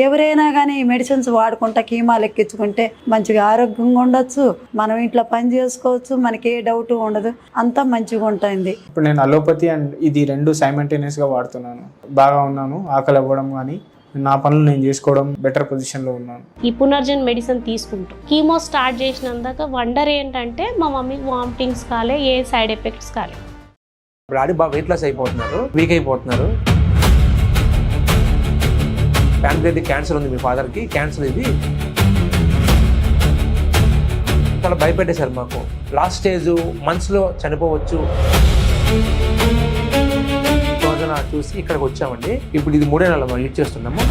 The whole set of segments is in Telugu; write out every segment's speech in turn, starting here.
ఎవరైనా కానీ ఈ మెడిసిన్స్ వాడుకుంటా కీమాలు ఎక్కించుకుంటే మంచిగా ఆరోగ్యంగా ఉండొచ్చు, మనం ఇంట్లో పని చేసుకోవచ్చు, మనకి ఏ డౌట్ ఉండదు, అంతా మంచిగా ఉంటుంది. ఇప్పుడు నేను అలోపతి అండ్ ఇది రెండు సైమల్టేనియస్గా వాడుతున్నాను. బాగా ఉన్నాను. ఆకలి అవ్వడం కానీ నా పనులు నేను చేసుకోవడం బెటర్ పొజిషన్లో ఉన్నాను. ఈ పునర్జన్ మెడిసిన్ తీసుకుంటూ కీమో స్టార్ట్ చేసినందాక వండర్ ఏంటంటే మా మమ్మీకి వామిటింగ్స్ కాలే, ఏ సైడ్ ఎఫెక్ట్స్ కాలే. డాడీ బాగా వెయిట్ లాస్ అయిపోతున్నారు, వీక్ అయిపోతున్నారు. ప్యాంక్రియాటిక్ క్యాన్సర్ ఉంది మీ ఫాదర్కి, క్యాన్సర్ ఇది. చాలా భయపెట్టేశారు మాకు. లాస్ట్ స్టేజ్ మంత్స్లో చనిపోవచ్చు చూసి ఇక్కడికి వచ్చామండి. ఇప్పుడు ఇది 3 నెలలు మనం యూజ్ చేస్తున్నాము.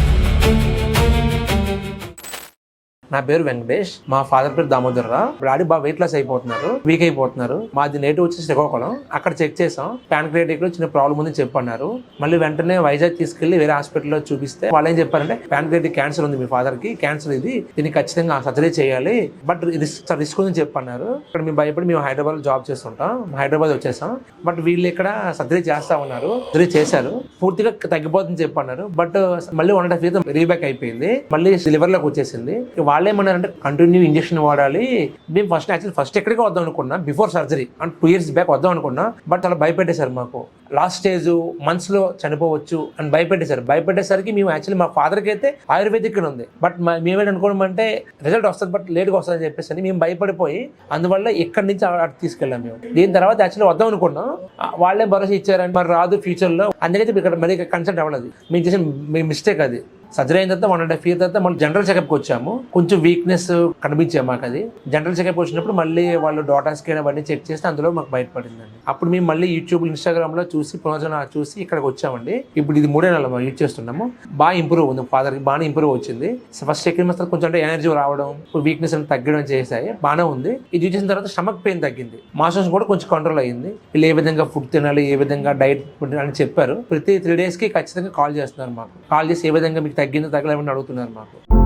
నా పేరు వెంకటేష్, మా ఫాదర్ పేరు దామోదర్రావు. డాడీ బాగా వెయిట్ లాస్ అయిపోతున్నారు, వీక్ అయిపోతున్నారు. మాది నేటివ్ వచ్చేసి శ్రీకాకుళం. అక్కడ చెక్ చేసాం, ప్యాన్క్రియాటిక్ లో చిన్న ప్రాబ్లం ఉందని చెప్పన్నారు. మళ్ళీ వెంటనే వైజాగ్ తీసుకెళ్లి వేరే హాస్పిటల్లో చూపిస్తే వాళ్ళు ఏం చెప్పారంటే ప్యాన్క్రియాటిక్ క్యాన్సర్ ఉంది మీ ఫాదర్ కి, క్యాన్సర్ ఇది, దీనికి ఖచ్చితంగా సర్జరీ చేయాలి, బట్ రిస్క్ ఉందని చెప్పన్నారు. ఇక్కడ మేము భయపడి మేము హైదరాబాద్ లో జాబ్ చేస్తుంటాం, హైదరాబాద్ వచ్చేసాం. బట్ వీళ్ళు ఇక్కడ సర్జరీ చేస్తా ఉన్నారు, సర్జరీ చేశారు, పూర్తిగా తగ్గిపోతుందని చెప్పన్నారు. బట్ మళ్ళీ 1.5 years రీబ్యాక్ అయిపోయింది, మళ్ళీ లివర్ లోకి వచ్చేసింది. వాళ్ళు ఏమన్నారంటే కంటిన్యూ ఇంజెక్షన్ వాడాలి. మేము ఫస్ట్ ఎక్కడికి వద్దాం అనుకున్నా, బిఫోర్ సర్జరీ అంటే 2 years బ్యాక్ వద్దాం అనుకున్నా. బట్ అలా భయపెట్టేశారు మాకు. లాస్ట్ స్టేజ్ మంత్స్ లో చనిపోవచ్చు అని భయపెట్టేసరికి మేము యాక్చువల్లీ మా ఫాదర్కి అయితే ఆయుర్వేదిక్ ఉంది, బట్ మేమేంటి అనుకోవడం అంటే రిజల్ట్ వస్తుంది బట్ లేట్గా వస్తుంది అని చెప్పేసి మేము భయపడిపోయి అందువల్ల ఇక్కడి నుంచి అటు తీసుకెళ్ళాం మేము. దీని తర్వాత యాక్చువల్లీ వద్దాం అనుకున్నాం, వాళ్ళే భరోసా ఇచ్చారని మరి రాదు ఫ్యూచర్ లో, అందుకైతే ఇక్కడ మరి కన్సల్ట్ అవ్వలేదు. మేము చేసిన మిస్టేక్ అది. సర్జరీ అయిన తర్వాత 1.5 years తర్వాత మనం జనరల్ చెకప్కి వచ్చాము. కొంచెం వీక్నెస్ కనిపించాము మాకు. అది జనరల్ చెకప్ వచ్చినప్పుడు మళ్ళీ వాళ్ళు డాటా స్కాన్ అవన్నీ చెక్ చేస్తే అందులో మాకు బయటపడిందండి. అప్పుడు మేము మళ్ళీ యూట్యూబ్, ఇన్స్టాగ్రామ్ లో చూసి పునర్జన చూసి ఇక్కడికి వచ్చామండి. ఇప్పుడు ఇది 3 నెలలు మనం యూజ్ చేస్తున్నాము. బాగా ఇంప్రూవ్ ఉంది, ఫాదర్కి బాగా ఇంప్రూవ్ వచ్చింది. ఫస్ట్ సెకండ్ మంత్ కొంచెం అంటే ఎనర్జీ రావడం, వీక్నెస్ అని తగ్గడం చేశాయి, బాగానే ఉంది. ఇది యూజ్ చేసిన తర్వాత స్టమక్ పెయిన్ తగ్గింది, మోషన్స్ కూడా కొంచెం కంట్రోల్ అయ్యింది. వీళ్ళు ఏ విధంగా ఫుడ్ తినాలి, ఏ విధంగా డైట్ అని చెప్పారు. ప్రతి 3 days కి ఖచ్చితంగా కాల్ చేస్తున్నారు మాకు. కాల్ చేసి ఏ విధంగా మీకు తగ్గిందో తగ్గలేమని అడుగుతున్నారు మాకు.